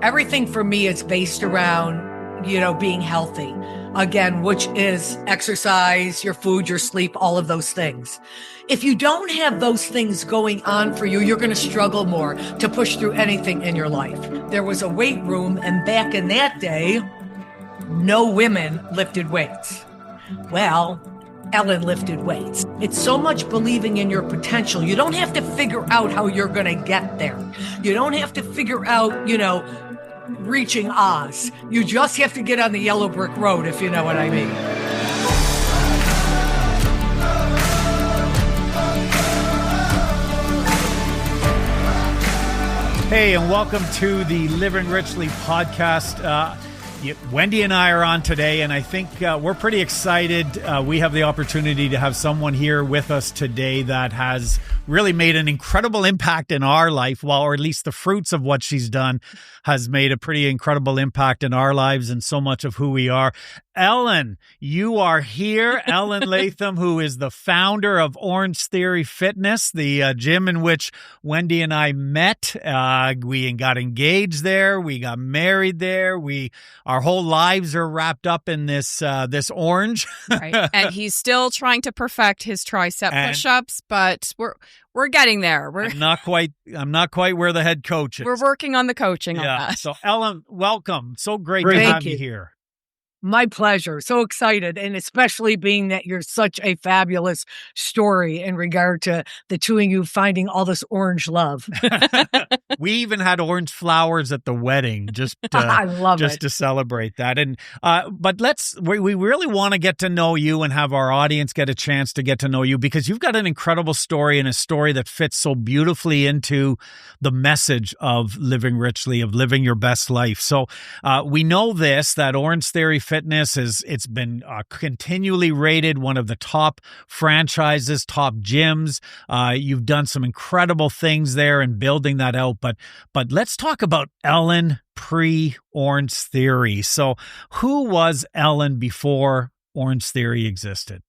everything for me is based around, being healthy. Again, which is exercise, your food, your sleep, all of those things. If you don't have those things going on for you, you're going to struggle more to push through anything in your life. There was a weight room, and back in that day, no women lifted weights. Well, Ellen lifted weights. It's so much believing in your potential. You don't have to figure out how you're going to get there. You don't have to figure out, reaching Oz. You just have to get on the yellow brick road, if you know what I mean. Hey, and welcome to the Living Richly podcast. Wendy and I are on today, and I think we're pretty excited. We have the opportunity to have someone here with us today that has really made an incredible impact in our life, or at least the fruits of what she's done has made a pretty incredible impact in our lives and so much of who we are. Ellen, you are here. Ellen Latham, who is the founder of Orange Theory Fitness, the gym in which Wendy and I met. We got engaged there. We got married there. Our whole lives are wrapped up in this orange. Right. And he's still trying to perfect his tricep push-ups, but we're getting there. I'm not quite where the head coach is. We're working on the coaching on that. So Ellen, welcome. So great to have you here. My pleasure. So excited. And especially being that you're such a fabulous story in regard to the two of you finding all this orange love. We even had orange flowers at the wedding just to celebrate that. And but we really want to get to know you and have our audience get a chance to get to know you, because you've got an incredible story, and a story that fits so beautifully into the message of living richly, of living your best life. So we know that Orange Theory Fitness it's been continually rated one of the top franchises, top gyms. You've done some incredible things there in building that out. But let's talk about Ellen pre-Orange Theory. So who was Ellen before Orange Theory existed?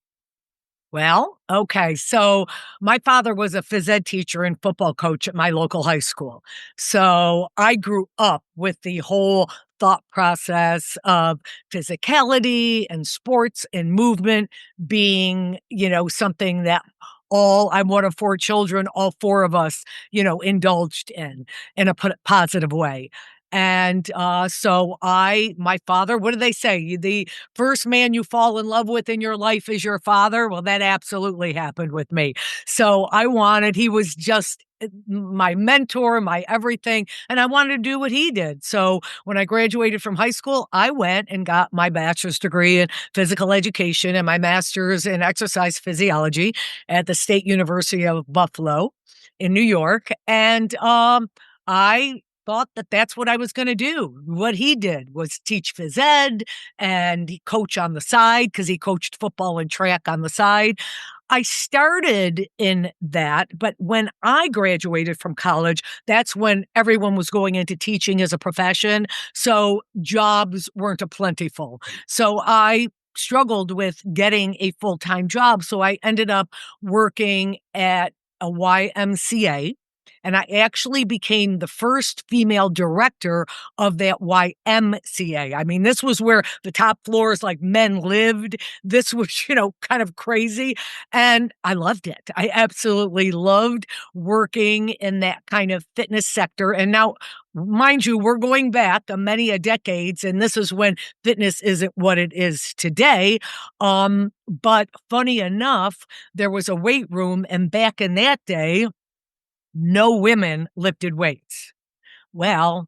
Well, okay. So my father was a phys ed teacher and football coach at my local high school. So I grew up with the whole thought process of physicality and sports and movement being, something that I'm one of four children, all four of us, indulged in a positive way. And so my father, what do they say? The first man you fall in love with in your life is your father. Well, that absolutely happened with me. So he was just my mentor, my everything. And I wanted to do what he did. So when I graduated from high school, I went and got my bachelor's degree in physical education and my master's in exercise physiology at the State University of Buffalo in New York. And I thought that that's what I was going to do. What he did was teach phys ed and coach on the side, because he coached football and track on the side. I started in that, but when I graduated from college, that's when everyone was going into teaching as a profession. So jobs weren't plentiful. So I struggled with getting a full-time job. So I ended up working at a YMCA. And I actually became the first female director of that YMCA. I mean, this was where the top floors, like, men lived. This was, kind of crazy. And I loved it. I absolutely loved working in that kind of fitness sector. And now, mind you, we're going back many decades, and this is when fitness isn't what it is today. But funny enough, there was a weight room, and back in that day, no women lifted weights. Well,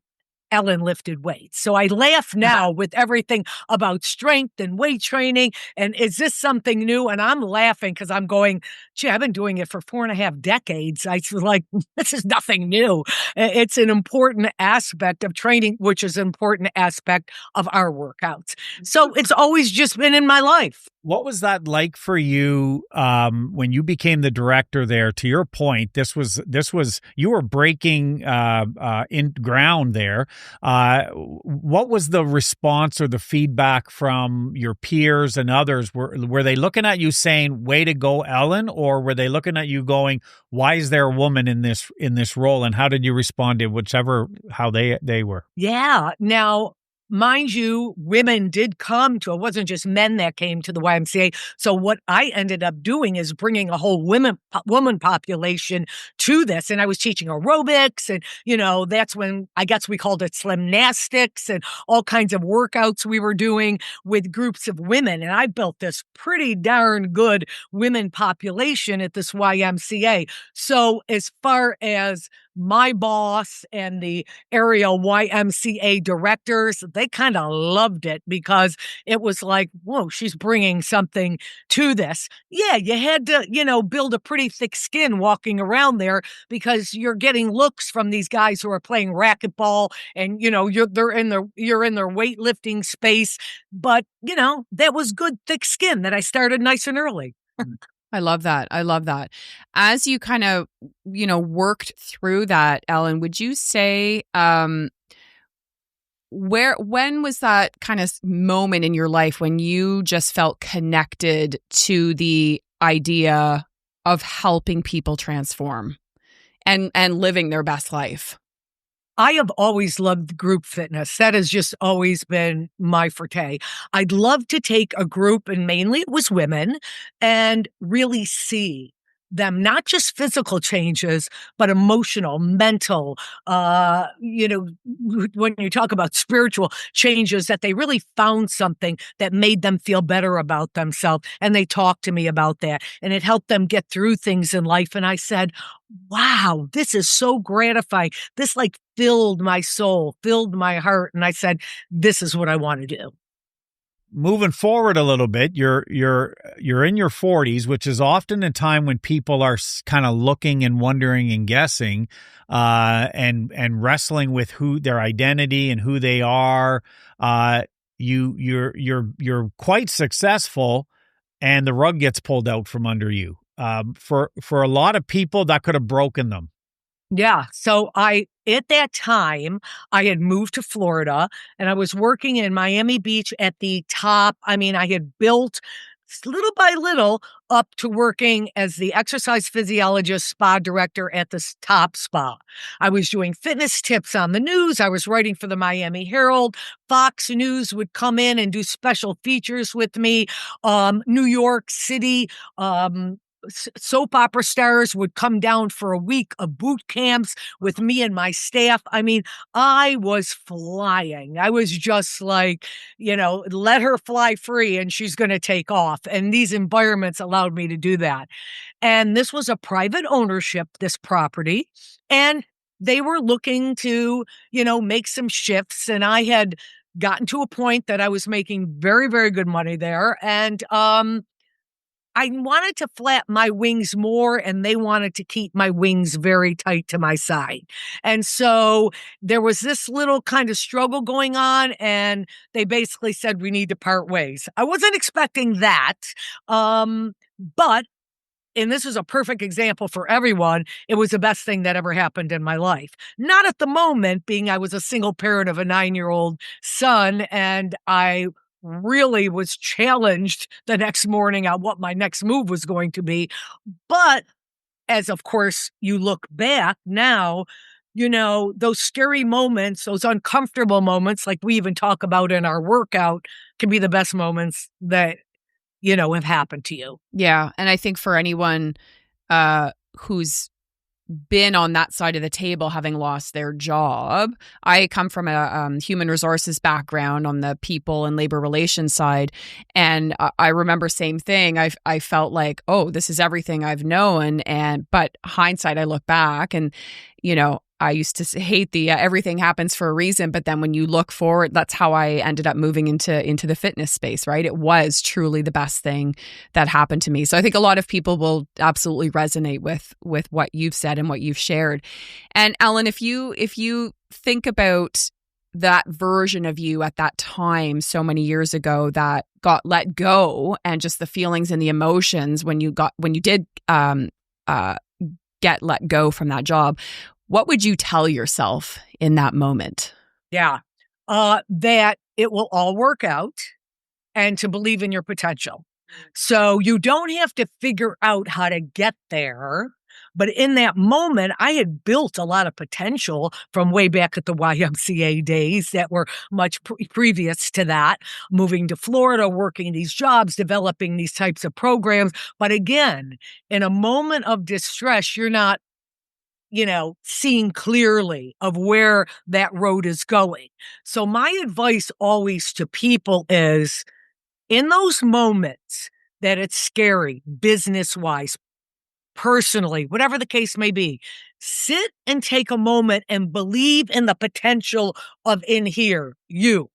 Ellen lifted weights. So I laugh now with everything about strength and weight training. And is this something new? And I'm laughing because I'm going, gee, I've been doing it for 4.5 decades. I was like, this is nothing new. It's an important aspect of training, which is an important aspect of our workouts. So it's always just been in my life. What was that like for you when you became the director there? To your point, this was you were breaking in ground there. What was the response or the feedback from your peers and others? Were they looking at you saying, "Way to go, Ellen," or were they looking at you going, "Why is there a woman in this role?" And how did you respond to how they were? Yeah. Now, mind you, women did come to it. Wasn't just men that came to the YMCA. So what I ended up doing is bringing a whole woman population to this. And I was teaching aerobics, and, that's when I guess we called it slimnastics and all kinds of workouts we were doing with groups of women. And I built this pretty darn good women population at this YMCA. So as far as my boss and the area YMCA directors, they kind of loved it because it was like, whoa, she's bringing something to this. Yeah, you had to, build a pretty thick skin walking around there because you're getting looks from these guys who are playing racquetball, and you're in their weightlifting space. But that was good thick skin that I started nice and early. I love that. I love that. As you kind of, worked through that, Ellen, would you say, when was that kind of moment in your life when you just felt connected to the idea of helping people transform and living their best life? I have always loved group fitness. That has just always been my forte. I'd love to take a group, and mainly it was women, and really see them, not just physical changes, but emotional, mental, when you talk about spiritual changes, that they really found something that made them feel better about themselves. And they talked to me about that, and it helped them get through things in life. And I said, wow, this is so gratifying. This filled my soul, filled my heart. And I said, this is what I want to do. Moving forward a little bit, you're in your 40s, which is often a time when people are kind of looking and wondering and guessing, and wrestling with their identity and who they are. You're quite successful, and the rug gets pulled out from under you. For a lot of people, that could have broken them. Yeah. So at that time, I had moved to Florida, and I was working in Miami Beach at the top. I mean, I had built little by little up to working as the exercise physiologist spa director at this top spa. I was doing fitness tips on the news. I was writing for the Miami Herald. Fox News would come in and do special features with me. New York City, soap opera stars would come down for a week of boot camps with me and my staff. I mean, I was flying. I was just like, let her fly free and she's going to take off. And these environments allowed me to do that. And this was a private ownership, this property. And they were looking to, make some shifts. And I had gotten to a point that I was making very, very good money there. And, I wanted to flap my wings more, and they wanted to keep my wings very tight to my side. And so there was this little kind of struggle going on, and they basically said, we need to part ways. I wasn't expecting that. But, and this is a perfect example for everyone, it was the best thing that ever happened in my life. Not at the moment, being I was a single parent of a 9-year-old son, and I really was challenged the next morning on what my next move was going to be. But as, of course, you look back now, those scary moments, those uncomfortable moments, like we even talk about in our workout, can be the best moments that, have happened to you. Yeah. And I think for anyone who's been on that side of the table, having lost their job. I come from a human resources background on the people and labor relations side. And I remember same thing. I felt like, oh, this is everything I've known. But hindsight, I look back and, I used to hate the everything happens for a reason. But then when you look forward, that's how I ended up moving into the fitness space, right? It was truly the best thing that happened to me. So I think a lot of people will absolutely resonate with what you've said and what you've shared. And Ellen, if you think about that version of you at that time so many years ago that got let go, and just the feelings and the emotions when you did get let go from that job, what would you tell yourself in that moment? Yeah. That it will all work out and to believe in your potential. So you don't have to figure out how to get there. But in that moment, I had built a lot of potential from way back at the YMCA days that were much previous to that, moving to Florida, working these jobs, developing these types of programs. But again, in a moment of distress, you're not seeing clearly of where that road is going. So my advice always to people is, in those moments that it's scary, business-wise, personally, whatever the case may be, sit and take a moment and believe in the potential of in here, you.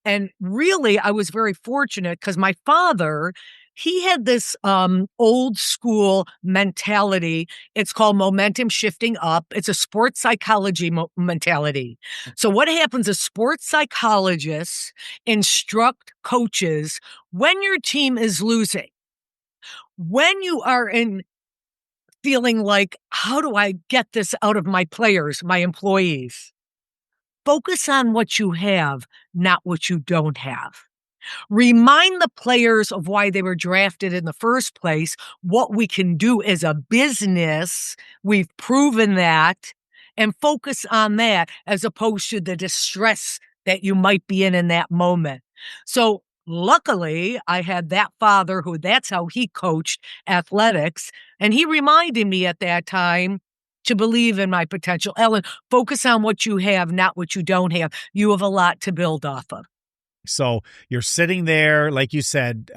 And really, I was very fortunate because my father, he had this old school mentality. It's called momentum shifting up. It's a sports psychology mentality. So what happens is sports psychologists instruct coaches when your team is losing, when you are in feeling like, how do I get this out of my players, my employees? Focus on what you have, not what you don't have. Remind the players of why they were drafted in the first place, what we can do as a business. We've proven that, and focus on that as opposed to the distress that you might be in that moment. So luckily, I had that father who that's how he coached athletics. And he reminded me at that time to believe in my potential. Ellen, focus on what you have, not what you don't have. You have a lot to build off of. So you're sitting there, like you said,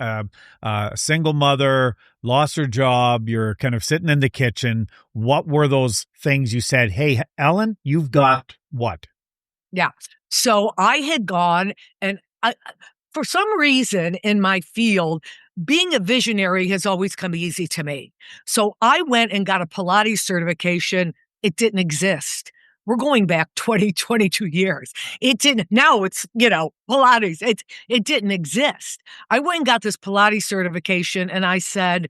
single mother, lost her job. You're kind of sitting in the kitchen. What were those things you said? Hey, Ellen, you've got what? Yeah. So I had gone and for some reason in my field, being a visionary has always come easy to me. So I went and got a Pilates certification. It didn't exist. We're going back 20, 22 years. It didn't. Now it's, Pilates. It didn't exist. I went and got this Pilates certification and I said,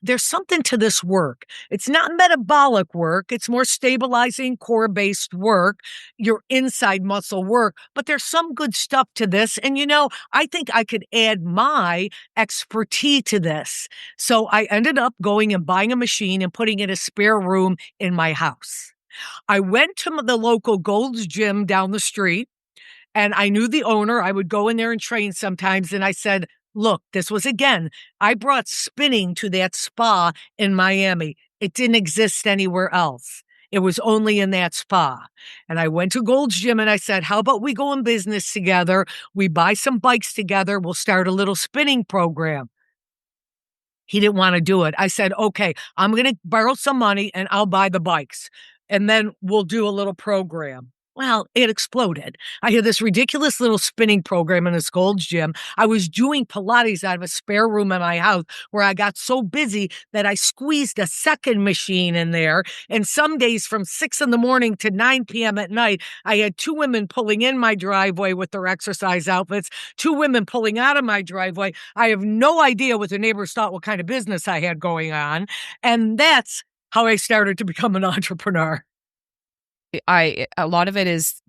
there's something to this work. It's not metabolic work. It's more stabilizing core-based work, your inside muscle work, but there's some good stuff to this. And, I think I could add my expertise to this. So I ended up going and buying a machine and putting in a spare room in my house. I went to the local Gold's Gym down the street, and I knew the owner. I would go in there and train sometimes. And I said, look, I brought spinning to that spa in Miami. It didn't exist anywhere else. It was only in that spa. And I went to Gold's Gym and I said, how about we go in business together? We buy some bikes together. We'll start a little spinning program. He didn't want to do it. I said, okay, I'm going to borrow some money and I'll buy the bikes. And then we'll do a little program. Well, it exploded. I had this ridiculous little spinning program in this Gold's Gym. I was doing Pilates out of a spare room in my house where I got so busy that I squeezed a second machine in there. And some days from 6 a.m. to 9 p.m. at night, I had 2 women pulling in my driveway with their exercise outfits, 2 women pulling out of my driveway. I have no idea what the neighbors thought what kind of business I had going on. And that's how I started to become an entrepreneur. A lot of it is,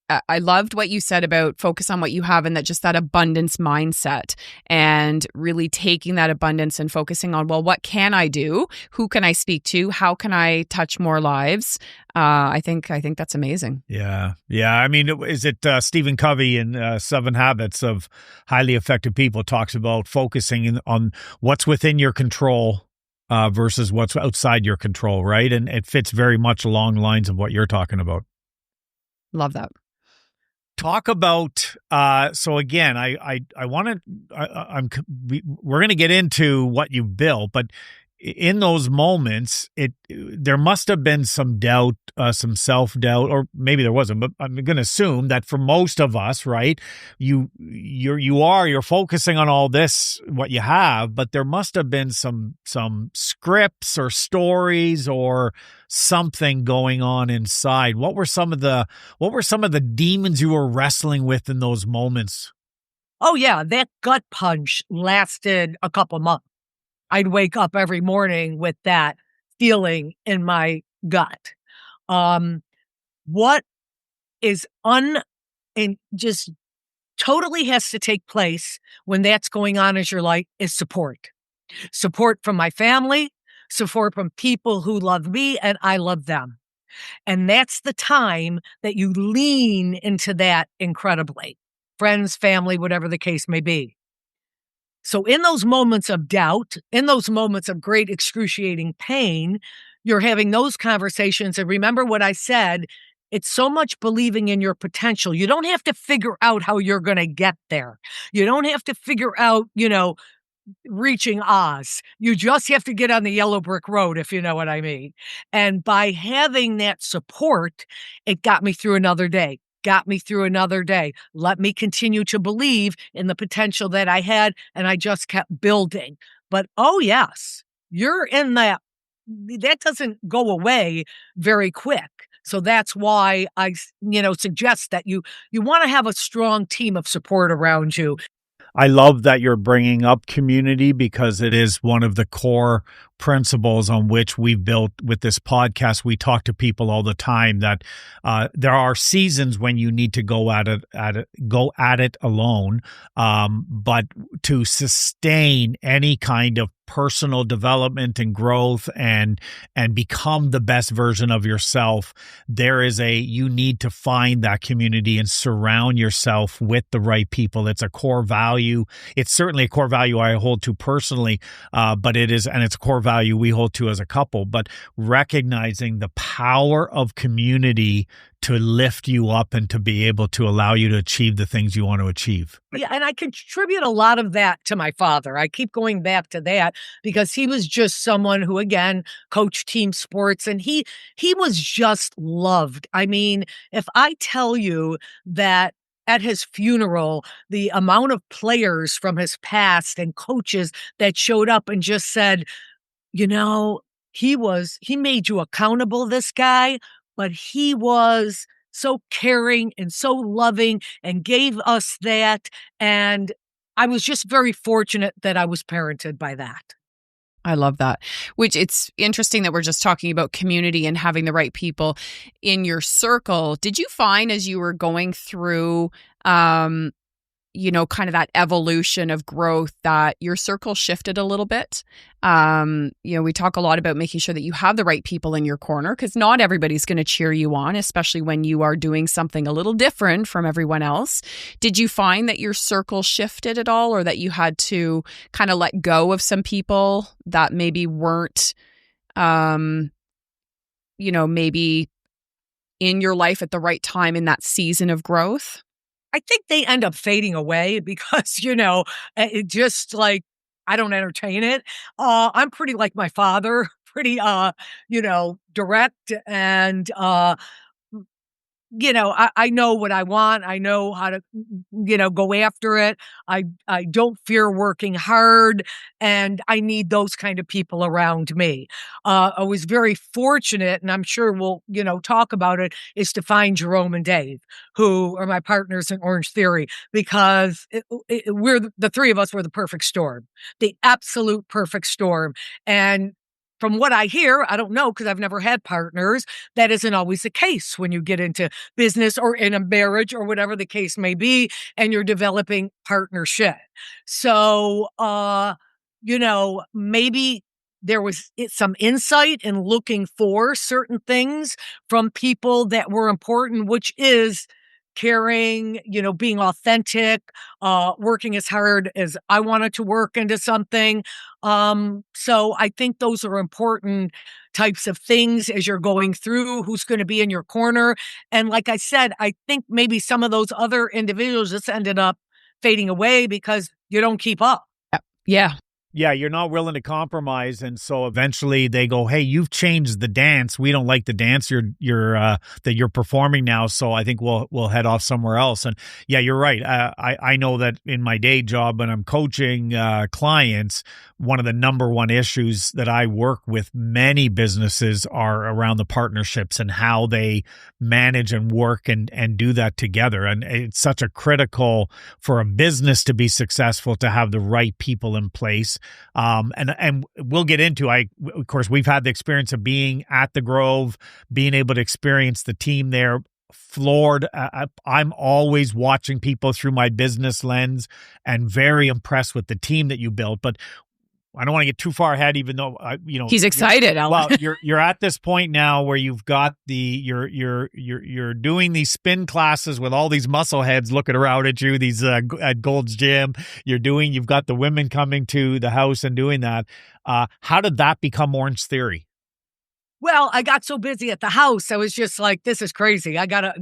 I loved what you said about focus on what you have and that abundance mindset, and really taking that abundance and focusing on, well, what can I do? Who can I speak to? How can I touch more lives? I think that's amazing. Yeah. I mean, is it Stephen Covey in 7 Habits of Highly Effective People talks about focusing on what's within your control versus what's outside your control, right? And it fits very much along the lines of what you're talking about. Love that. Talk about, so again, we're going to get into what you built, but in those moments, there must have been some doubt, some self-doubt, or maybe there wasn't, but I'm going to assume that for most of us, right, you're focusing on all this, what you have, but there must have been some scripts or stories or something going on inside. What were some of the demons you were wrestling with in those moments? Oh yeah, that gut punch lasted a couple months. I'd wake up every morning with that feeling in my gut. What is and just totally has to take place when that's going on as your life is support. Support from my family, support from people who love me and I love them. And that's the time that you lean into that incredibly. Friends, family, whatever the case may be. So in those moments of doubt, in those moments of great excruciating pain, you're having those conversations. And remember what I said, it's so much believing in your potential. You don't have to figure out how you're going to get there. You don't have to figure out, reaching Oz. You just have to get on the yellow brick road, if you know what I mean. And by having that support, it got me through another day. Got me through another day. Let me continue to believe in the potential that I had, and I just kept building. But oh yes, you're in that doesn't go away very quick. So that's why I, suggest that you want to have a strong team of support around you. I love that you're bringing up community, because it is one of the core principles on which we've built with this podcast. We talk to people all the time that there are seasons when you need to go at it alone, but to sustain any kind of personal development and growth and become the best version of yourself, you need to find that community and surround yourself with the right people. It's a core value. It's certainly a core value I hold to personally, but it's a core value we hold to as a couple. But recognizing the power of community to lift you up and to be able to allow you to achieve the things you want to achieve. Yeah, and I contribute a lot of that to my father. I keep going back to that because he was just someone who, again, coached team sports, and he was just loved. I mean, if I tell you that at his funeral, the amount of players from his past and coaches that showed up and just said, he made you accountable, this guy, but he was so caring and so loving and gave us that. And I was just very fortunate that I was parented by that. I love that. Which, it's interesting that we're just talking about community and having the right people in your circle. Did you find as you were going through, kind of that evolution of growth, that your circle shifted a little bit? We talk a lot about making sure that you have the right people in your corner, because not everybody's going to cheer you on, especially when you are doing something a little different from everyone else. Did you find that your circle shifted at all, or that you had to kind of let go of some people that maybe weren't, maybe in your life at the right time in that season of growth? I think they end up fading away because, it just like, I don't entertain it. I'm pretty like my father, pretty, direct and, I know what I want. I know how to, go after it. I don't fear working hard, and I need those kind of people around me. I was very fortunate, and I'm sure we'll, talk about it, is to find Jerome and Dave, who are my partners in Orange Theory, because we're the three of us were the perfect storm, the absolute perfect storm. And from what I hear, I don't know because I've never had partners, that isn't always the case when you get into business or in a marriage or whatever the case may be, and you're developing partnership. So, maybe there was some insight in looking for certain things from people that were important, which is caring, being authentic, working as hard as I wanted to work into something. So I think those are important types of things as you're going through who's going to be in your corner. And like I said, I think maybe some of those other individuals just ended up fading away because you don't keep up. Yeah. Yeah, you're not willing to compromise, and so eventually they go, "Hey, you've changed the dance. We don't like the dance that you're performing now. So I think we'll head off somewhere else." And yeah, you're right. I know that in my day job when I'm coaching clients, one of the number one issues that I work with many businesses are around the partnerships and how they manage and work and do that together. And it's such a critical for a business to be successful to have the right people in place. And we'll get into, of course, we've had the experience of being at the Grove, being able to experience the team there. Floored. I'm always watching people through my business lens and very impressed with the team that you built. But I don't want to get too far ahead, even though he's excited. Well, you're at this point now where you've got you're doing these spin classes with all these muscle heads looking around at you. These at Gold's Gym, you've got the women coming to the house and doing that. How did that become Orange Theory? Well, I got so busy at the house. I was just like, this is crazy. I gotta,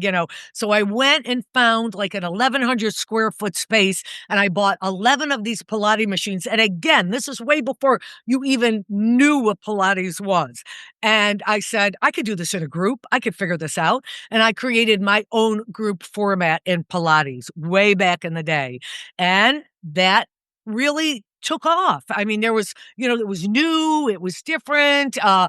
so I went and found like an 1,100 square foot space and I bought 11 of these Pilates machines. And again, this is way before you even knew what Pilates was. And I said, I could do this in a group. I could figure this out. And I created my own group format in Pilates way back in the day. And that really took off. I mean, there was, it was new, it was different. I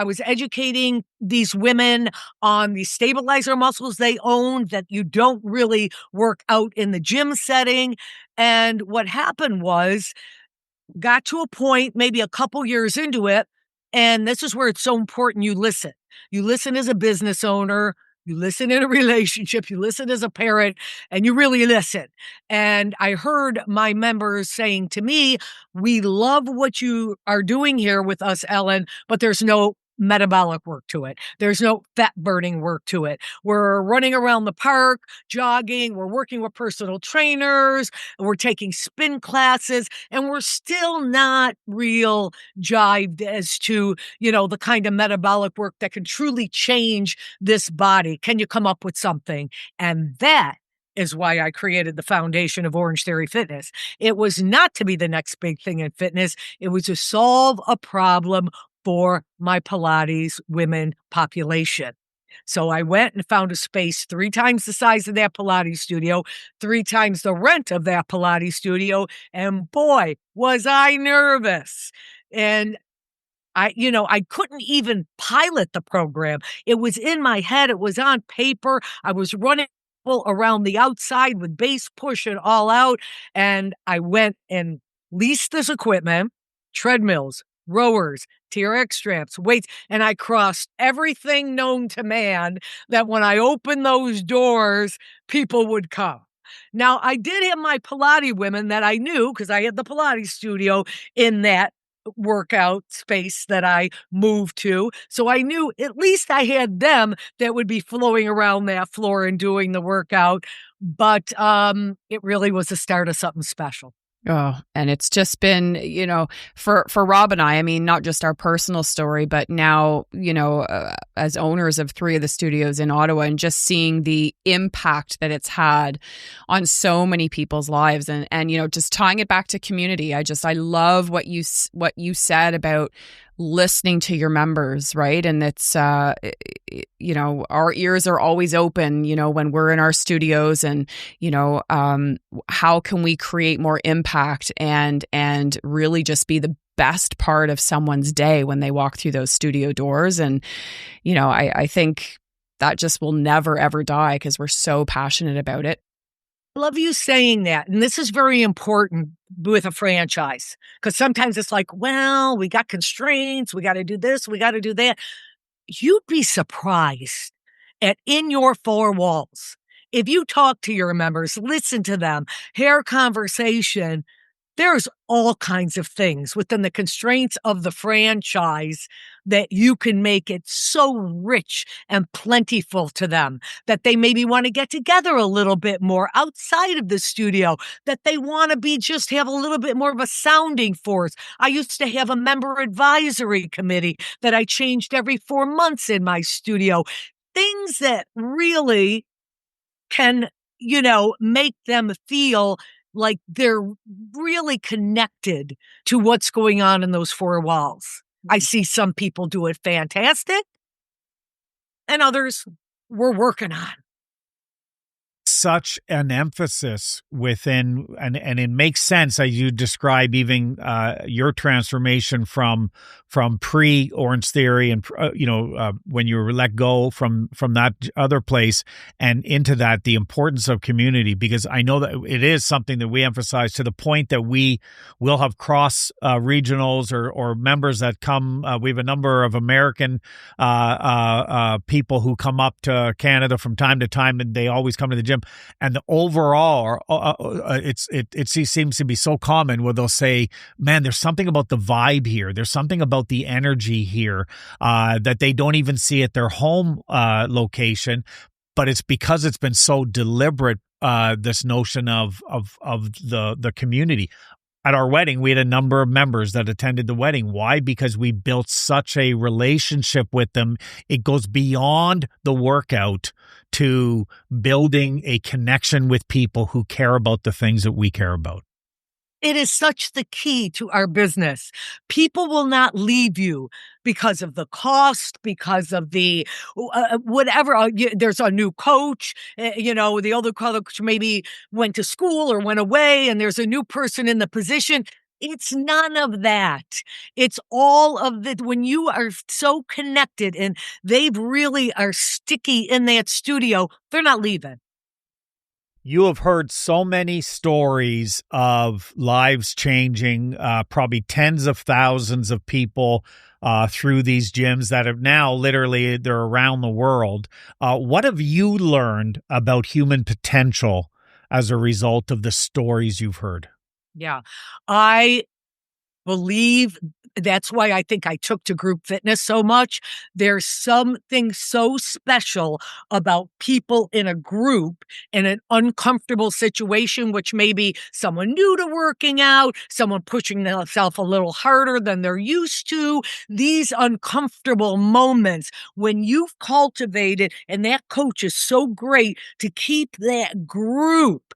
was educating these women on the stabilizer muscles they own that you don't really work out in the gym setting. And what happened was, got to a point, maybe a couple years into it, and this is where it's so important you listen. You listen as a business owner, you listen in a relationship, you listen as a parent, and you really listen. And I heard my members saying to me, we love what you are doing here with us, Ellen, but there's no metabolic work to it. There's no fat burning work to it. We're running around the park, jogging, we're working with personal trainers, we're taking spin classes, and we're still not real jived as to, the kind of metabolic work that can truly change this body. Can you come up with something? And that is why I created the foundation of Orange Theory Fitness. It was not to be the next big thing in fitness. It was to solve a problem for my Pilates women population. So I went and found a space 3 times the size of that Pilates studio, 3 times the rent of that Pilates studio. And boy, was I nervous. And I couldn't even pilot the program. It was in my head. It was on paper. I was running around the outside with base push and all out. And I went and leased this equipment, treadmills, rowers, TRX straps, weights, and I crossed everything known to man that when I opened those doors, people would come. Now, I did have my Pilates women that I knew because I had the Pilates studio in that workout space that I moved to. So I knew at least I had them that would be flowing around that floor and doing the workout. But it really was the start of something special. Oh, and it's just been, for Rob and I mean, not just our personal story, but now, as owners of 3 of the studios in Ottawa and just seeing the impact that it's had on so many people's lives and just tying it back to community. I love what you said about listening to your members, right? And it's, our ears are always open, when we're in our studios and, how can we create more impact and really just be the best part of someone's day when they walk through those studio doors. And, I think that just will never, ever die because we're so passionate about it. Love you saying that. And this is very important with a franchise because sometimes it's like, well, we got constraints. We got to do this. We got to do that. You'd be surprised at in your 4 walls. If you talk to your members, listen to them, hear conversation, there's all kinds of things within the constraints of the franchise that you can make it so rich and plentiful to them that they maybe want to get together a little bit more outside of the studio, that they want to just have a little bit more of a sounding force. I used to have a member advisory committee that I changed every 4 months in my studio. Things that really can, make them feel like they're really connected to what's going on in those four walls. I see some people do it fantastic, and others we're working on. Such an emphasis within, and it makes sense as you describe even your transformation from pre Orange Theory and when you were let go from that other place and into that, the importance of community, because I know that it is something that we emphasize to the point that we will have cross regionals or members that come. We have a number of American people who come up to Canada from time to time, and they always come to the gym. And the overall, it seems to be so common where they'll say, "Man, there's something about the vibe here. There's something about the energy here that they don't even see at their home location." But it's because it's been so deliberate. This notion of the community. At our wedding, we had a number of members that attended the wedding. Why? Because we built such a relationship with them. It goes beyond the workout to building a connection with people who care about the things that we care about. It is such the key to our business. People will not leave you because of the cost, because of the whatever. There's a new coach, the older coach maybe went to school or went away, and there's a new person in the position. It's none of that. It's all of it. When you are so connected and they really are sticky in that studio, they're not leaving. You have heard so many stories of lives changing, probably tens of thousands of people through these gyms that have now literally they're around the world. What have you learned about human potential as a result of the stories you've heard? Yeah, I believe that's why I think I took to group fitness so much. There's something so special about people in a group in an uncomfortable situation, which may be someone new to working out, someone pushing themselves a little harder than they're used to. These uncomfortable moments when you've cultivated, and that coach is so great to keep that group,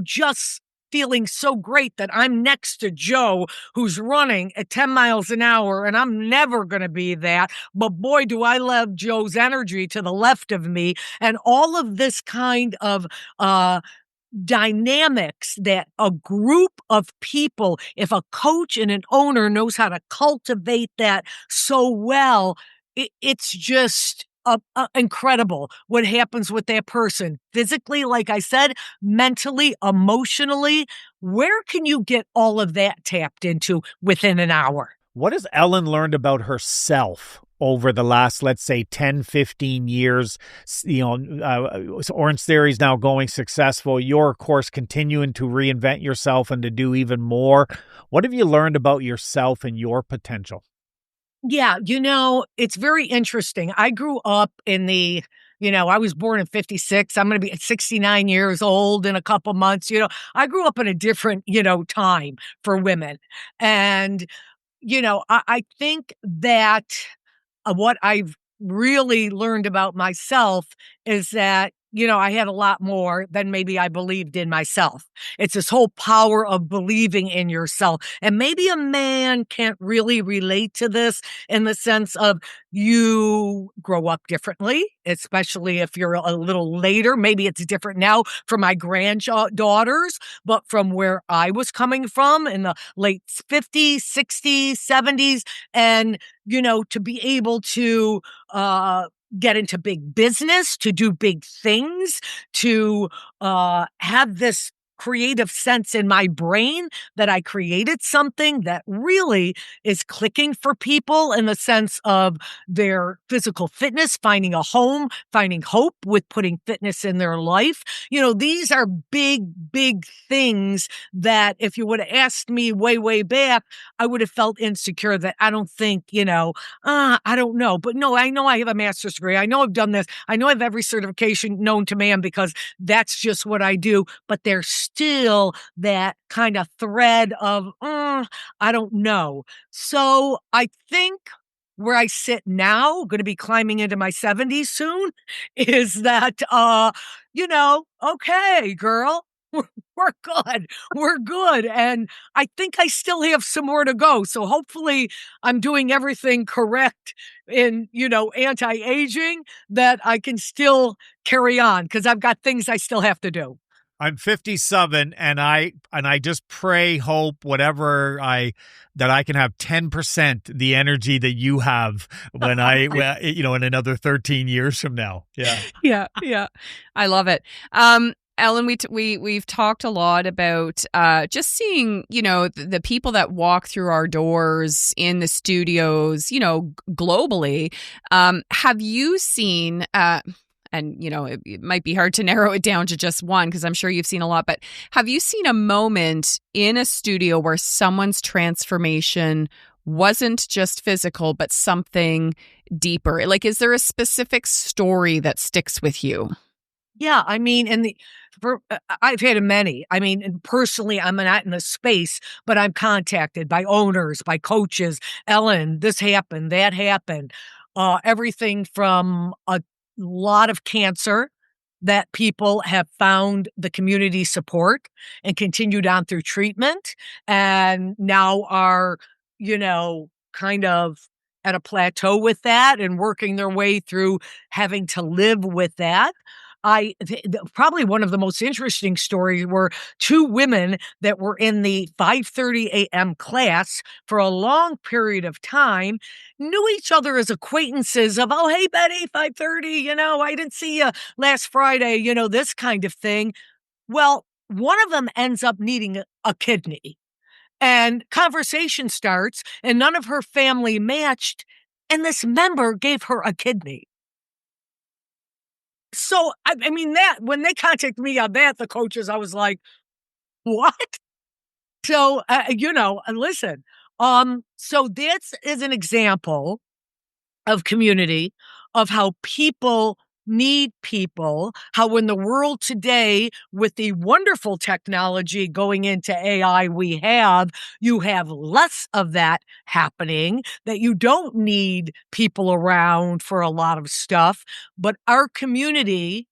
just feeling so great that I'm next to Joe, who's running at 10 miles an hour, and I'm never going to be that. But boy, do I love Joe's energy to the left of me. And all of this kind of dynamics that a group of people, if a coach and an owner knows how to cultivate that so well, it's just incredible what happens with that person physically, like I said, mentally, emotionally. Where can you get all of that tapped into within an hour? What has Ellen learned about herself over the last, let's say, 10, 15 years? Orange Theory is now going successful. You're, of course, continuing to reinvent yourself and to do even more. What have you learned about yourself and your potential? Yeah, it's very interesting. I grew up in I was born in 56. I'm going to be 69 years old in a couple months. I grew up in a different, time for women. And, I think that what I've really learned about myself is that, I had a lot more than maybe I believed in myself. It's this whole power of believing in yourself. And maybe a man can't really relate to this in the sense of you grow up differently, especially if you're a little later. Maybe it's different now for my granddaughters, but from where I was coming from in the late 50s, 60s, 70s, and, to be able to, get into big business, to do big things, to have this creative sense in my brain that I created something that really is clicking for people in the sense of their physical fitness, finding a home, finding hope with putting fitness in their life. These are big, big things that if you would have asked me way, way back, I would have felt insecure that I don't think, I don't know. But no, I know I have a master's degree. I know I've done this. I know I have every certification known to man because that's just what I do. But there's still that kind of thread of, I don't know. So I think where I sit now, going to be climbing into my 70s soon, is that, okay, girl, we're we're good. We're good. And I think I still have some more to go. So hopefully I'm doing everything correct in, anti-aging, that I can still carry on, because I've got things I still have to do. I'm 57, and I just pray, hope, whatever that I can have 10% the energy that you have when in another 13 years from now. Yeah. Yeah. I love it. Ellen, we've talked a lot about just seeing, the people that walk through our doors in the studios, globally. Have you seen and, it might be hard to narrow it down to just one, because I'm sure you've seen a lot, but have you seen a moment in a studio where someone's transformation wasn't just physical, but something deeper? Like, is there a specific story that sticks with you? Yeah, I mean, I've had many. I mean, and personally, I'm not in the space, but I'm contacted by owners, by coaches. Ellen, this happened, that happened. Everything from a lot of cancer that people have found the community support and continued on through treatment, and now are, kind of at a plateau with that and working their way through having to live with that. Probably one of the most interesting stories were two women that were in the 5:30 a.m. class for a long period of time, knew each other as acquaintances of, oh, hey, Betty, 5:30, I didn't see you last Friday, this kind of thing. Well, one of them ends up needing a kidney, and conversation starts, and none of her family matched, and this member gave her a kidney. So, I mean, that when they contacted me on that, the coaches, I was like, what? So, listen, so this is an example of community, of how people need people, how in the world today, with the wonderful technology going into AI you have less of that happening, that you don't need people around for a lot of stuff, but our community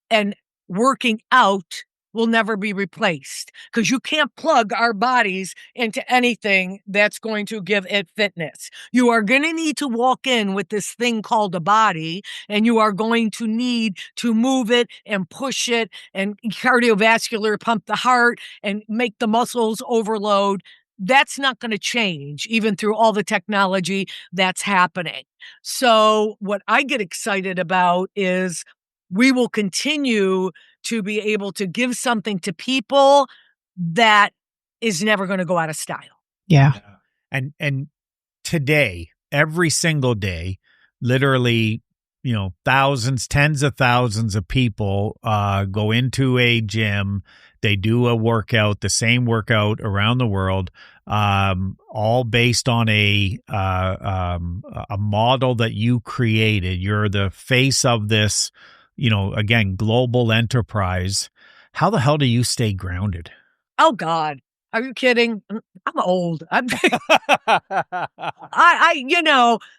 and working out will never be replaced, because you can't plug our bodies into anything that's going to give it fitness. You are going to need to walk in with this thing called a body, and you are going to need to move it and push it and cardiovascular pump the heart and make the muscles overload. That's not going to change, even through all the technology that's happening. So what I get excited about is we will continue to be able to give something to people that is never going to go out of style. Yeah. And today, every single day, literally, thousands, tens of thousands of people go into a gym. They do a workout, the same workout around the world, all based on a model that you created. You're the face of this, again, global enterprise. How the hell do you stay grounded? Oh, God. Are you kidding? I'm old.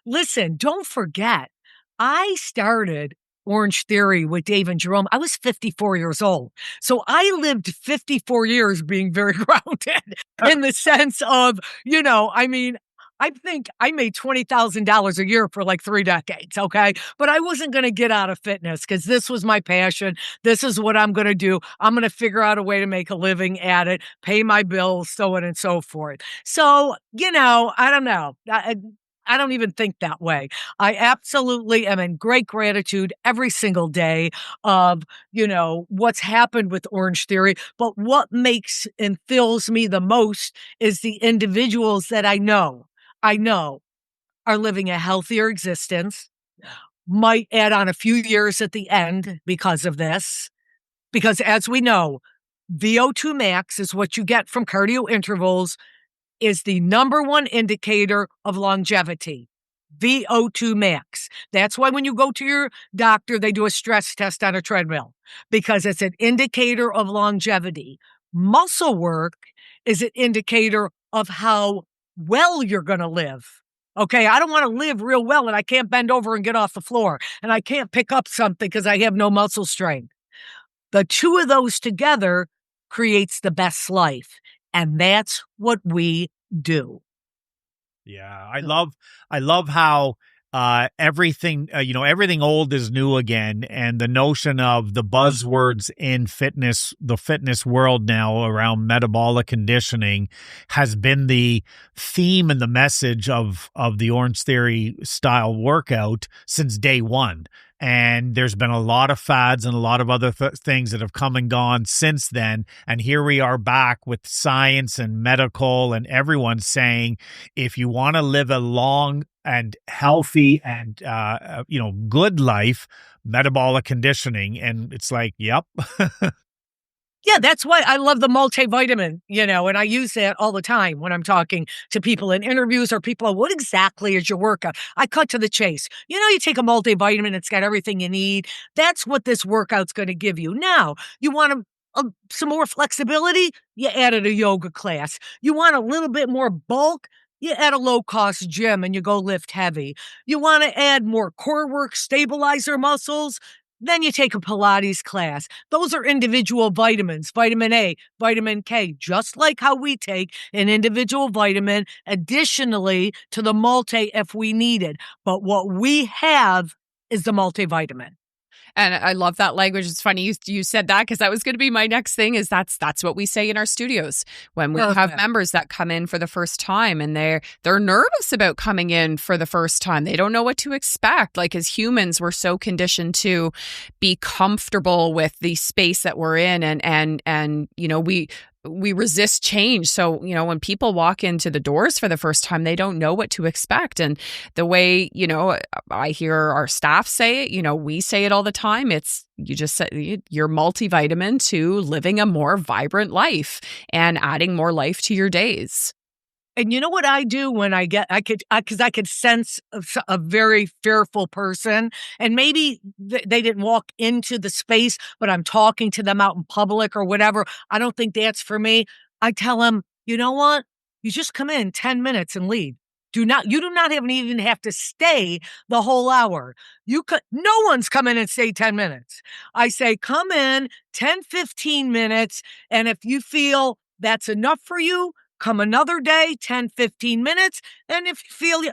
Listen, don't forget, I started Orange Theory with Dave and Jerome. I was 54 years old. So I lived 54 years being very grounded in the sense of, I think I made $20,000 a year for like 3 decades, okay? But I wasn't going to get out of fitness, because this was my passion. This is what I'm going to do. I'm going to figure out a way to make a living at it, pay my bills, so on and so forth. So, I don't know. I don't even think that way. I absolutely am in great gratitude every single day of, what's happened with Orange Theory. But what makes and fills me the most is the individuals that I know are living a healthier existence, might add on a few years at the end because of this. Because as we know, VO2 max is what you get from cardio intervals, is the number one indicator of longevity. VO2 max. That's why when you go to your doctor, they do a stress test on a treadmill, because it's an indicator of longevity. Muscle work is an indicator of how well you're going to live. Okay, I don't want to live real well and I can't bend over and get off the floor, and I can't pick up something because I have no muscle strength. The two of those together creates the best life. And that's what we do. Yeah, I love how everything everything old is new again, and the notion of the buzzwords in the fitness world now around metabolic conditioning has been the theme and the message of the Orange Theory style workout since day one. And there's been a lot of fads and a lot of other things that have come and gone since then. And here we are back with science and medical and everyone saying, if you want to live a long and healthy and, good life, metabolic conditioning. And it's like, yep. Yeah, that's why I love the multivitamin, and I use that all the time when I'm talking to people in interviews or people, what exactly is your workout? I cut to the chase. You take a multivitamin, it's got everything you need. That's what this workout's going to give you. Now, you want some more flexibility? You added a yoga class. You want a little bit more bulk? You add a low-cost gym and you go lift heavy. You want to add more core work, stabilizer muscles? Then you take a Pilates class. Those are individual vitamins, vitamin A, vitamin K, just like how we take an individual vitamin additionally to the multi if we need it. But what we have is the multivitamin. And I love that language. It's funny you said that, because that was going to be my next thing. Is that's what we say in our studios when we have members that come in for the first time, and they're nervous about coming in for the first time. They don't know what to expect. Like, as humans, we're so conditioned to be comfortable with the space that we're in, and we resist change. So, when people walk into the doors for the first time, they don't know what to expect. And the way, I hear our staff say it, we say it all the time. It's, you just said, you're multivitamin to living a more vibrant life and adding more life to your days. And you know what I do when because I could sense a very fearful person, and maybe they didn't walk into the space, but I'm talking to them out in public or whatever. I don't think that's for me. I tell them, you know what? You just come in 10 minutes and leave. You do not even have to stay the whole hour. No one's come in and stay 10 minutes. I say, come in 10, 15 minutes. And if you feel that's enough for you, come another day, 10, 15 minutes. And if you feel,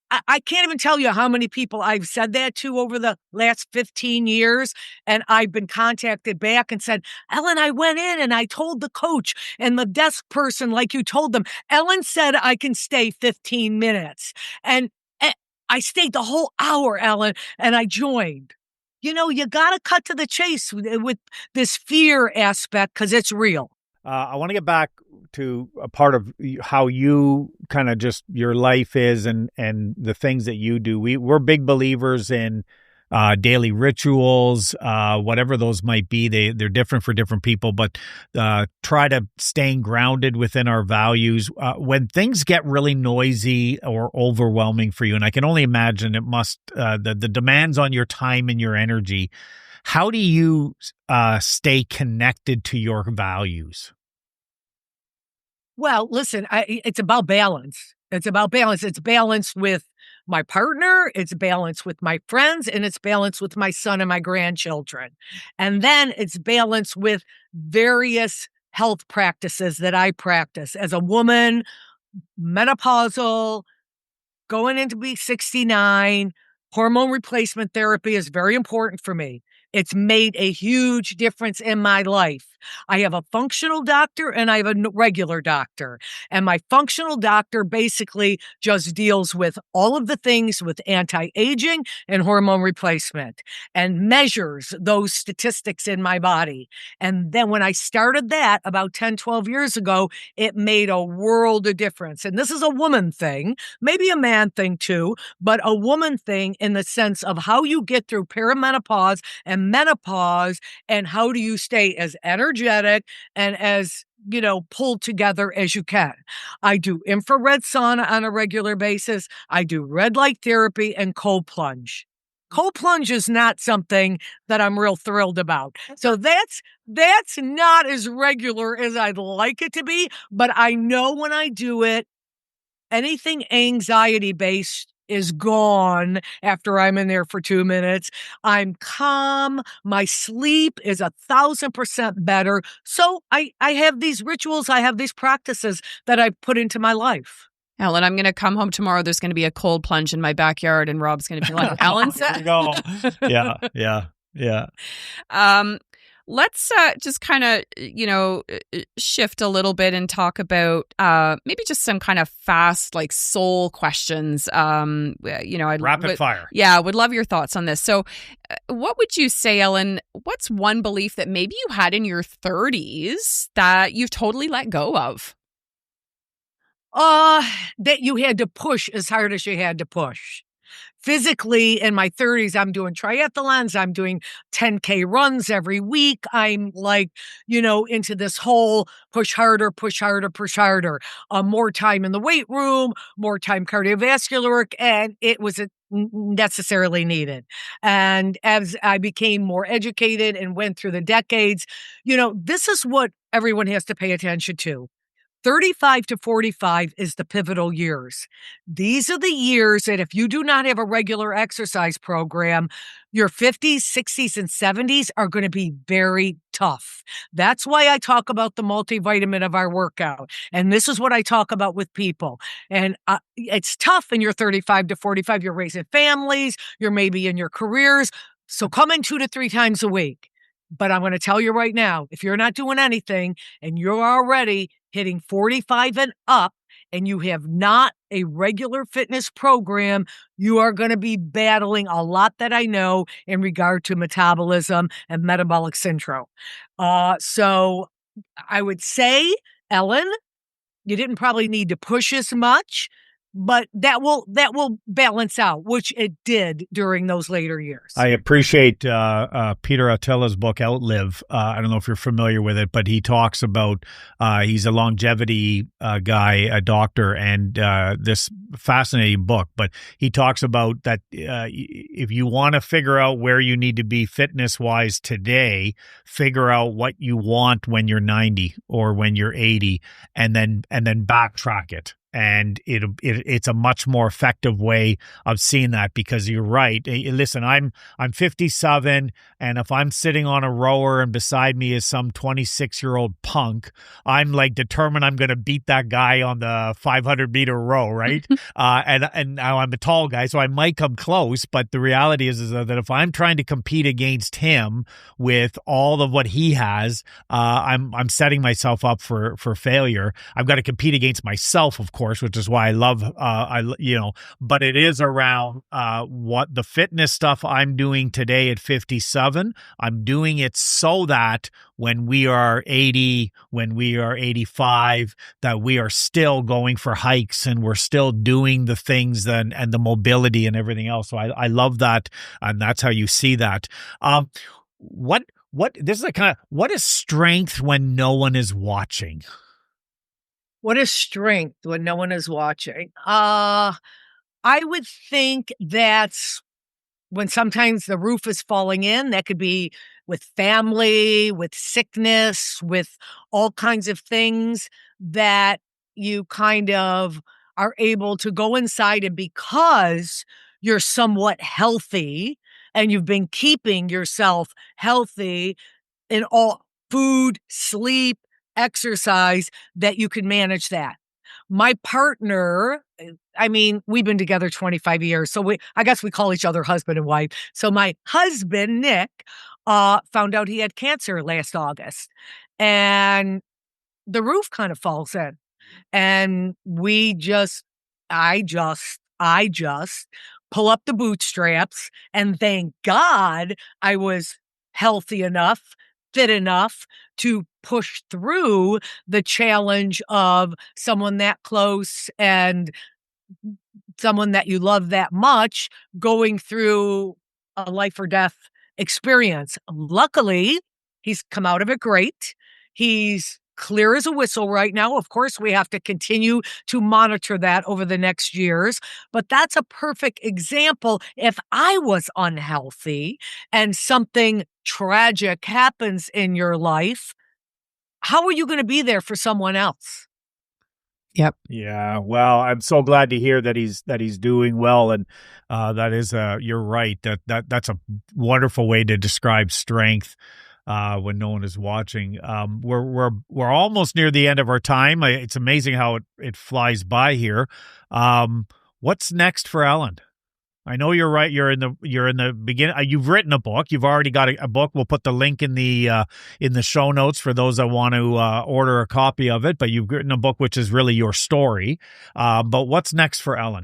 I can't even tell you how many people I've said that to over the last 15 years. And I've been contacted back and said, Ellen, I went in and I told the coach and the desk person, like you told them, Ellen said I can stay 15 minutes. And I stayed the whole hour, Ellen, and I joined. You got to cut to the chase with this fear aspect, because it's real. I want to get back to a part of how you kind of just your life is and the things that you do. We're big believers in daily rituals, whatever those might be. They're different for different people, but try to staying grounded within our values. When things get really noisy or overwhelming for you, and I can only imagine it must, the demands on your time and your energy, how do you stay connected to your values? Well, listen, it's about balance. It's about balance. It's balance with my partner, it's balance with my friends, and it's balance with my son and my grandchildren. And then it's balance with various health practices that I practice as a woman, menopausal, going into be 69. Hormone replacement therapy is very important for me. It's made a huge difference in my life. I have a functional doctor and I have a regular doctor. And my functional doctor basically just deals with all of the things with anti-aging and hormone replacement and measures those statistics in my body. And then when I started that about 10, 12 years ago, it made a world of difference. And this is a woman thing, maybe a man thing too, but a woman thing in the sense of how you get through perimenopause and menopause, and how do you stay as energetic and as, pulled together as you can. I do infrared sauna on a regular basis. I do red light therapy and cold plunge. Cold plunge is not something that I'm real thrilled about. So that's not as regular as I'd like it to be, but I know when I do it, anything anxiety based is gone after I'm in there for 2 minutes. I'm calm. My sleep is 1,000% better. So I have these rituals. I have these practices that I put into my life. Ellen, I'm going to come home tomorrow. There's going to be a cold plunge in my backyard, and Rob's going to be like, Ellen said. Go. Yeah. Let's just kind of, shift a little bit and talk about maybe just some kind of fast, like soul questions. Rapid fire. Yeah, would love your thoughts on this. So what would you say, Ellen, what's one belief that maybe you had in your 30s that you've totally let go of? That you had to push as hard as you had to push. Physically, in my 30s, I'm doing triathlons. I'm doing 10K runs every week. I'm like, into this whole push harder, push harder, push harder. More time in the weight room, more time cardiovascular work, and it was necessarily needed. And as I became more educated and went through the decades, this is what everyone has to pay attention to. 35 to 45 is the pivotal years. These are the years that if you do not have a regular exercise program, your 50s, 60s, and 70s are going to be very tough. That's why I talk about the multivitamin of our workout. And this is what I talk about with people. And it's tough in your 35 to 45. You're raising families. You're maybe in your careers. So come in 2 to 3 times a week. But I'm going to tell you right now, if you're not doing anything and you're already hitting 45 and up and you have not a regular fitness program, you are going to be battling a lot that I know in regard to metabolism and metabolic syndrome. So I would say, Ellen, you didn't probably need to push as much, but that will balance out, which it did during those later years. I appreciate Peter Attila's book, Outlive. I don't know if you're familiar with it, but he talks about, he's a longevity guy, a doctor, and this fascinating book. But he talks about that if you want to figure out where you need to be fitness-wise today, figure out what you want when you're 90 or when you're 80, and then backtrack it. And it's a much more effective way of seeing that, because you're right. Listen, I'm 57, and if I'm sitting on a rower and beside me is some 26-year-old punk, I'm like determined I'm going to beat that guy on the 500-meter row, right? And now I'm a tall guy, so I might come close. But the reality is that if I'm trying to compete against him with all of what he has, I'm setting myself up for failure. I've got to compete against myself, of course, which is why I love, but it is around what the fitness stuff I'm doing today at 57. I'm doing it so that when we are 80, when we are 85, that we are still going for hikes and we're still doing the things and the mobility and everything else. So I love that. And that's how you see that. What is strength when no one is watching? What is strength when no one is watching? I would think that's when sometimes the roof is falling in. That could be with family, with sickness, with all kinds of things that you kind of are able to go inside, and because you're somewhat healthy and you've been keeping yourself healthy in all food, sleep, exercise, that you can manage that. My partner, we've been together 25 years, so I guess we call each other husband and wife. So my husband, Nick, found out he had cancer last August, and the roof kind of falls in. And I just pull up the bootstraps, and thank God I was healthy enough, fit enough to push through the challenge of someone that close and someone that you love that much going through a life or death experience. Luckily, he's come out of it great. He's clear as a whistle right now. Of course, we have to continue to monitor that over the next years, but that's a perfect example. If I was unhealthy and something tragic happens in your life, how are you going to be there for someone else? Yep. Yeah. Well, I'm so glad to hear that he's doing well, and that is you're right, that's a wonderful way to describe strength when no one is watching. We're almost near the end of our time. It's amazing how it flies by here. What's next for Ellen? I know you're right. You're in the beginning. You've written a book. You've already got a book. We'll put the link in the show notes for those that want to order a copy of it. But you've written a book which is really your story. But what's next for Ellen?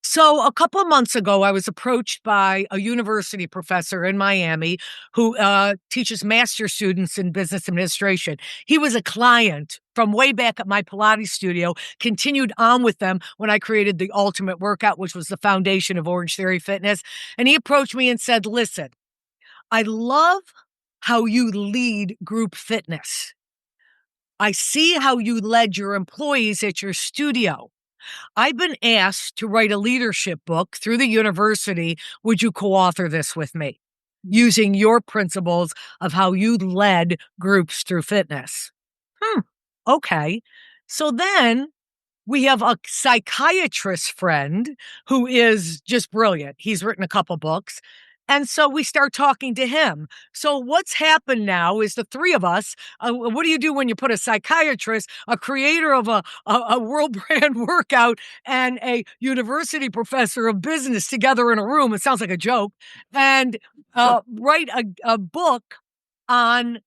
So a couple of months ago, I was approached by a university professor in Miami who teaches master students in business administration. He was a client from way back at my Pilates studio, continued on with them when I created the Ultimate Workout, which was the foundation of Orange Theory Fitness. And he approached me and said, listen, I love how you lead group fitness. I see how you led your employees at your studio. I've been asked to write a leadership book through the university. Would you co-author this with me? Using your principles of how you led groups through fitness. Okay. So then we have a psychiatrist friend who is just brilliant. He's written a couple books. And so we start talking to him. So what's happened now is the three of us, what do you do when you put a psychiatrist, a creator of a world brand workout, and a university professor of business together in a room? It sounds like a joke. And write a book on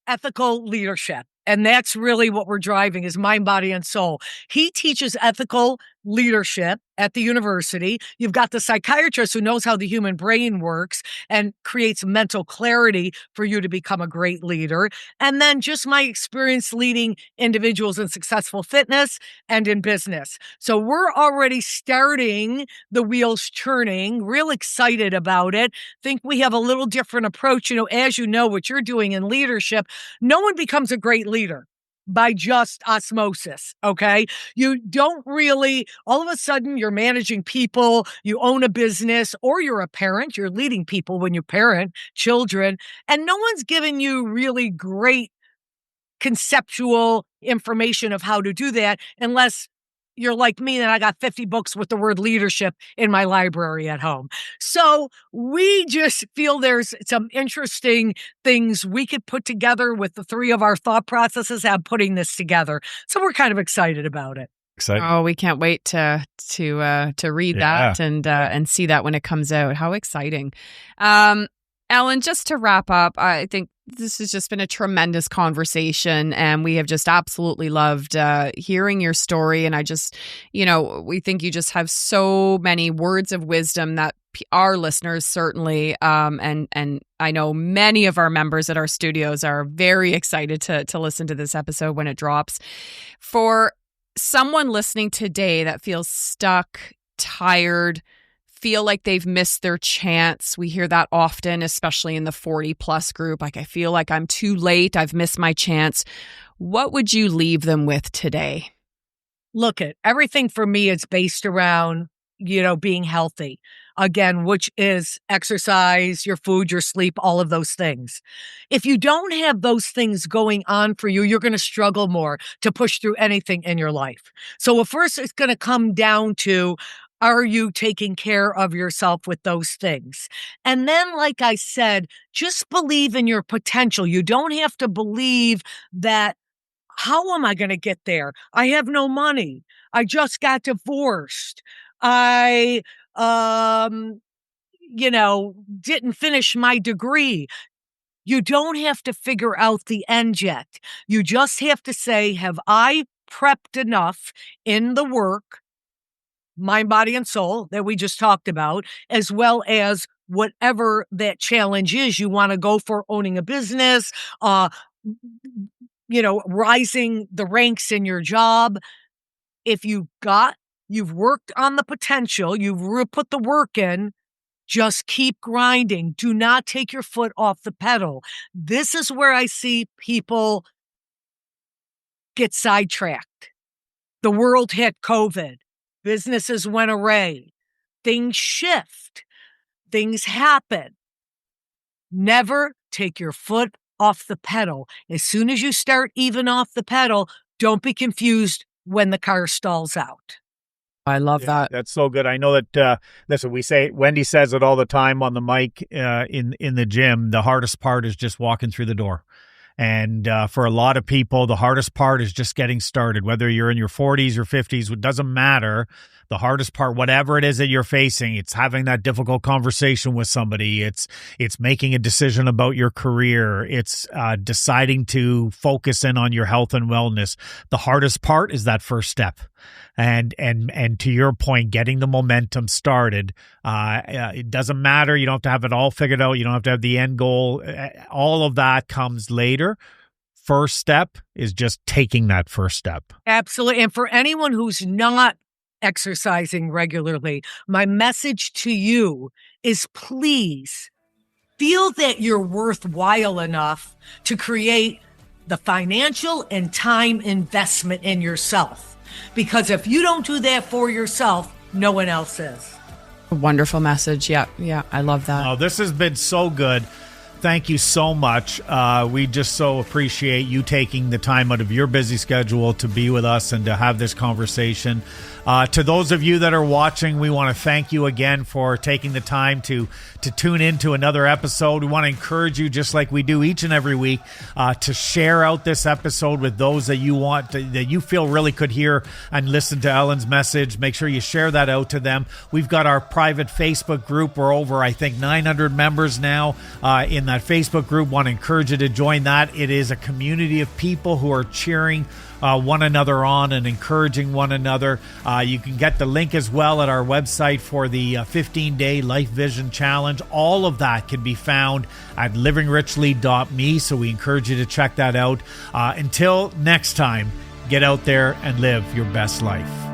ethical leadership. And that's really what we're driving is mind, body, and soul. He teaches ethical leadership at the university. You've got the psychiatrist who knows how the human brain works and creates mental clarity for you to become a great leader. And then just my experience leading individuals in successful fitness and in business. So we're already starting the wheels turning, real excited about it. Think we have a little different approach. As you know, what you're doing in leadership, no one becomes a great leader by just osmosis, okay? You don't really, all of a sudden, you're managing people, you own a business, or you're a parent, you're leading people when you parent children, and no one's giving you really great conceptual information of how to do that unless you're like me and I got 50 books with the word leadership in my library at home. So we just feel there's some interesting things we could put together with the three of our thought processes at putting this together. So we're kind of excited about it. Exciting. Oh, we can't wait to read that and see that when it comes out. How exciting. Ellen, just to wrap up, I think this has just been a tremendous conversation, and we have just absolutely loved hearing your story. And I just, we think you just have so many words of wisdom that our listeners certainly, and I know many of our members at our studios are very excited to listen to this episode when it drops. For someone listening today that feels stuck, tired, feel like they've missed their chance. We hear that often, especially in the 40 plus group. Like, I feel like I'm too late. I've missed my chance. What would you leave them with today? Look, everything for me is based around, being healthy. Again, which is exercise, your food, your sleep, all of those things. If you don't have those things going on for you, you're going to struggle more to push through anything in your life. So first, it's going to come down to, are you taking care of yourself with those things? And then, like I said, just believe in your potential. You don't have to believe that, how am I going to get there? I have no money. I just got divorced. I, didn't finish my degree. You don't have to figure out the end yet. You just have to say, have I prepped enough in the work, mind, body, and soul that we just talked about, as well as whatever that challenge is you want to go for, owning a business, rising the ranks in your job. If you've worked on the potential, you've put the work in, just keep grinding. Do not take your foot off the pedal. This is where I see people get sidetracked. The world hit COVID. Businesses went awry. Things shift. Things happen. Never take your foot off the pedal. As soon as you start even off the pedal, don't be confused when the car stalls out. I love that. That's so good. I know that, listen, Wendy says it all the time on the mic in the gym. The hardest part is just walking through the door. And for a lot of people, the hardest part is just getting started. Whether you're in your 40s or 50s, it doesn't matter. The hardest part, whatever it is that you're facing, it's having that difficult conversation with somebody. It's making a decision about your career. It's deciding to focus in on your health and wellness. The hardest part is that first step. And to your point, getting the momentum started. It doesn't matter. You don't have to have it all figured out. You don't have to have the end goal. All of that comes later. First step is just taking that first step. Absolutely. And for anyone who's not exercising regularly, my message to you is please feel that you're worthwhile enough to create the financial and time investment in yourself. Because if you don't do that for yourself, no one else is. A wonderful message. Yeah, I love that. Oh, this has been so good. Thank you so much. We just so appreciate you taking the time out of your busy schedule to be with us and to have this conversation. To those of you that are watching, we want to thank you again for taking the time to tune in to another episode. We want to encourage you, just like we do each and every week, to share out this episode with those that you want that you feel really could hear and listen to Ellen's message. Make sure you share that out to them. We've got our private Facebook group. We're over, I think, 900 members now in that Facebook group. Want to encourage you to join that. It is a community of people who are cheering one another on and encouraging one another. You can get the link as well at our website for the 15-day Life Vision Challenge. All of that can be found at livingrichly.me, so we encourage you to check that out. Until next time, get out there and live your best life.